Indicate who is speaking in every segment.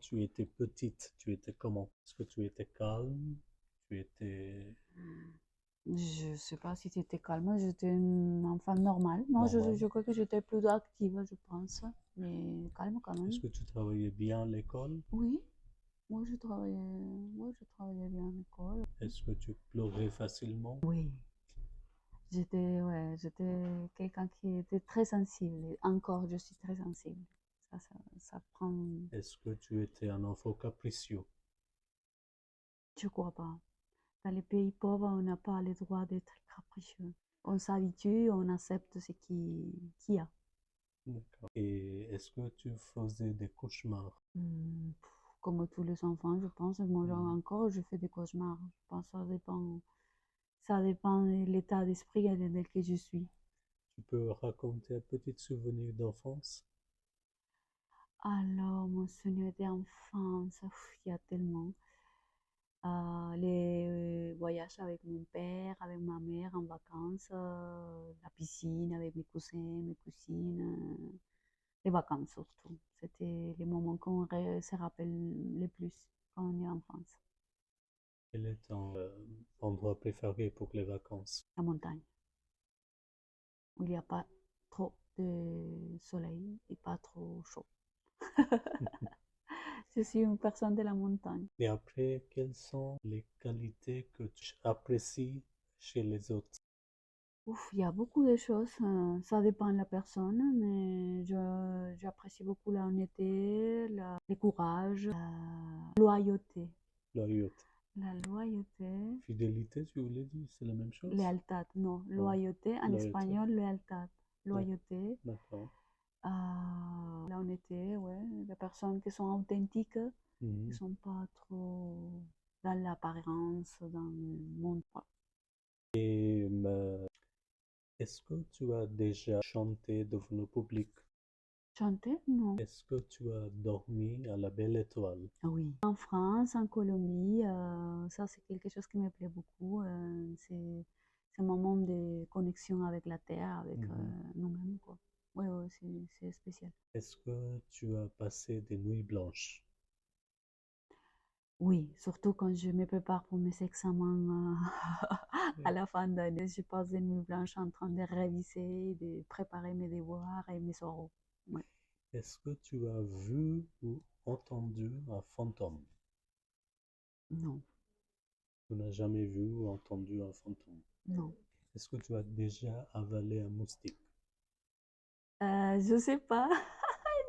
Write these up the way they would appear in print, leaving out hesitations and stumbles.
Speaker 1: tu étais petite, tu étais comment? Est-ce que tu étais calme? Tu étais
Speaker 2: Je sais pas si c'était calme, j'étais une enfant normale. Non,
Speaker 1: normale?
Speaker 2: je crois que j'étais plutôt active, je pense, mais calme quand
Speaker 1: Est-ce
Speaker 2: même.
Speaker 1: que tu travaillais bien à l'école?
Speaker 2: Oui, moi je travaillais bien à l'école.
Speaker 1: Est-ce que tu pleurais facilement?
Speaker 2: Oui, j'étais quelqu'un qui était très sensible. Et encore, je suis très sensible. Ça prend,
Speaker 1: Est-ce que tu étais un enfant capricieux?
Speaker 2: je crois pas. Dans les pays pauvres, on n'a pas le droit d'être capricieux. On s'habitue, on accepte qu'il y a.
Speaker 1: D'accord. Et est-ce que tu faisais des cauchemars?
Speaker 2: Comme tous les enfants, je pense. Moi,
Speaker 1: Hmm.
Speaker 2: encore, je fais des cauchemars. Je pense que ça dépend de l'état d'esprit dans lequel je suis.
Speaker 1: Tu peux raconter un petit souvenir d'enfance?
Speaker 2: Alors, mon souvenir d'enfance, il y a tellement. Les voyages avec mon père, avec ma mère en vacances, la piscine avec mes cousins, mes cousines, les vacances surtout. C'était les moments qu'on se rappelle le plus quand on est en France.
Speaker 1: Quel est ton endroit préféré pour les vacances?
Speaker 2: La montagne, où il n'y a pas trop de soleil et pas trop chaud. Je suis une personne de la montagne.
Speaker 1: Et après, quelles sont les qualités que tu apprécies chez les autres?
Speaker 2: Ouf, il y a beaucoup de choses, ça dépend de la personne, mais j'apprécie beaucoup la honnêteté, le courage, la loyauté.
Speaker 1: Loyauté.
Speaker 2: La loyauté,
Speaker 1: Fidélité, tu voulais dire, c'est la même chose?
Speaker 2: lealtad, non,
Speaker 1: Non.
Speaker 2: loyauté, en
Speaker 1: Loyauté.
Speaker 2: espagnol, lealtad.
Speaker 1: D'ac-
Speaker 2: Loyauté,
Speaker 1: D'accord.
Speaker 2: la honnêteté, ouais, les personnes qui sont authentiques, qui
Speaker 1: Mhm.
Speaker 2: sont pas trop dans l'apparence, dans le monde. Voilà.
Speaker 1: Et est-ce que tu as déjà chanté devant le public?
Speaker 2: Chanter? Non.
Speaker 1: Est-ce que tu as dormi à la Belle Étoile?
Speaker 2: Ah oui. En France, en Colombie, ça c'est quelque chose qui me plaît beaucoup. C'est un moment de connexion avec la terre, avec
Speaker 1: Mhm.
Speaker 2: nous-mêmes, quoi. Oui, ouais, c'est spécial.
Speaker 1: Est-ce que tu as passé des nuits blanches?
Speaker 2: Oui, surtout quand je me prépare pour mes examens à
Speaker 1: Oui.
Speaker 2: la fin d'année, je passe des nuits blanches en train de réviser, de préparer mes devoirs et mes oraux. Ouais.
Speaker 1: Est-ce que tu as vu ou entendu un fantôme?
Speaker 2: Non,
Speaker 1: Tu n'as jamais vu ou entendu un fantôme.
Speaker 2: non.
Speaker 1: Est-ce que tu as déjà avalé un moustique?
Speaker 2: Je sais pas.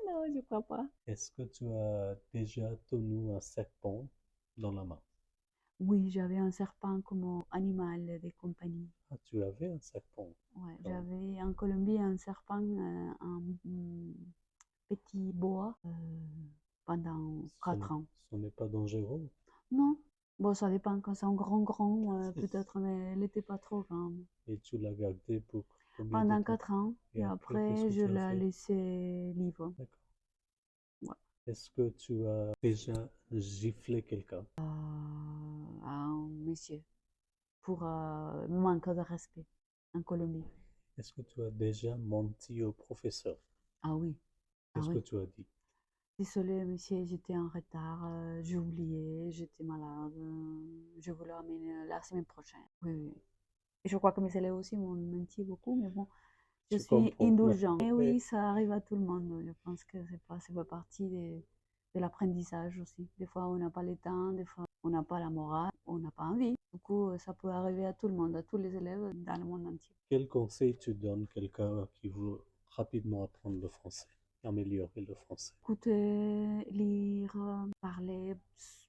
Speaker 2: Non, je crois pas.
Speaker 1: Est-ce que tu as déjà tenu un serpent dans la main?
Speaker 2: Oui, j'avais un serpent comme animal de compagnie.
Speaker 1: Ah, tu avais un serpent.
Speaker 2: Ouais,
Speaker 1: D'accord.
Speaker 2: j'avais en Colombie un serpent, un petit boa pendant
Speaker 1: Ce
Speaker 2: 4 ans.
Speaker 1: ce n'est pas dangereux.
Speaker 2: Non, bon, ça dépend quand c'est un grand, peut-être, mais elle n'était pas trop grande.
Speaker 1: Et tu l'as gardé pour combien de
Speaker 2: Pendant
Speaker 1: temps?
Speaker 2: 4 ans,
Speaker 1: Et
Speaker 2: et
Speaker 1: après, qu'est-ce
Speaker 2: après,
Speaker 1: que
Speaker 2: je
Speaker 1: tu as
Speaker 2: l'ai
Speaker 1: fait?
Speaker 2: laissé libre.
Speaker 1: D'accord.
Speaker 2: Ouais.
Speaker 1: Est-ce que tu as déjà giflé quelqu'un?
Speaker 2: À un monsieur, pour manque de respect en Colombie.
Speaker 1: Est-ce que tu as déjà menti au professeur?
Speaker 2: Ah oui, ah
Speaker 1: Qu'est-ce que
Speaker 2: oui.
Speaker 1: tu as dit?
Speaker 2: Désolée, monsieur, j'étais en retard, j'ai oublié, j'étais malade, je vous le ramène la semaine prochaine. Oui, oui. Et je crois que mes élèves aussi m'ont menti beaucoup, mais bon, je
Speaker 1: Je
Speaker 2: suis
Speaker 1: comprends.
Speaker 2: indulgent. Et
Speaker 1: Oui.
Speaker 2: oui, ça arrive à tout le monde. Je pense que c'est pas partie de l'apprentissage aussi. Des fois, on n'a pas le temps, des fois, on n'a pas la morale, on n'a pas envie. Du coup, ça peut arriver à tout le monde, à tous les élèves dans le monde entier.
Speaker 1: Quel conseil tu donnes à quelqu'un qui veut rapidement apprendre le français, améliorer le français?
Speaker 2: Écouter, lire, parler,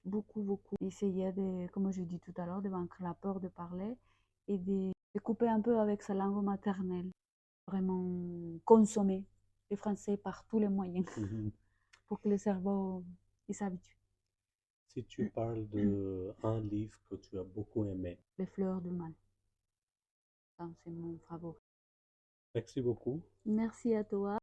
Speaker 2: beaucoup, beaucoup. Essayer de, comme je dis tout à l'heure, de vaincre la peur de parler et de couper un peu avec sa langue maternelle. Vraiment consommer le français par tous les moyens
Speaker 1: Mhm.
Speaker 2: pour que le cerveau il s'habitue.
Speaker 1: Si tu parles de un livre que tu as beaucoup aimé,
Speaker 2: Les fleurs du mal, c'est mon favori.
Speaker 1: merci beaucoup.
Speaker 2: Merci à toi.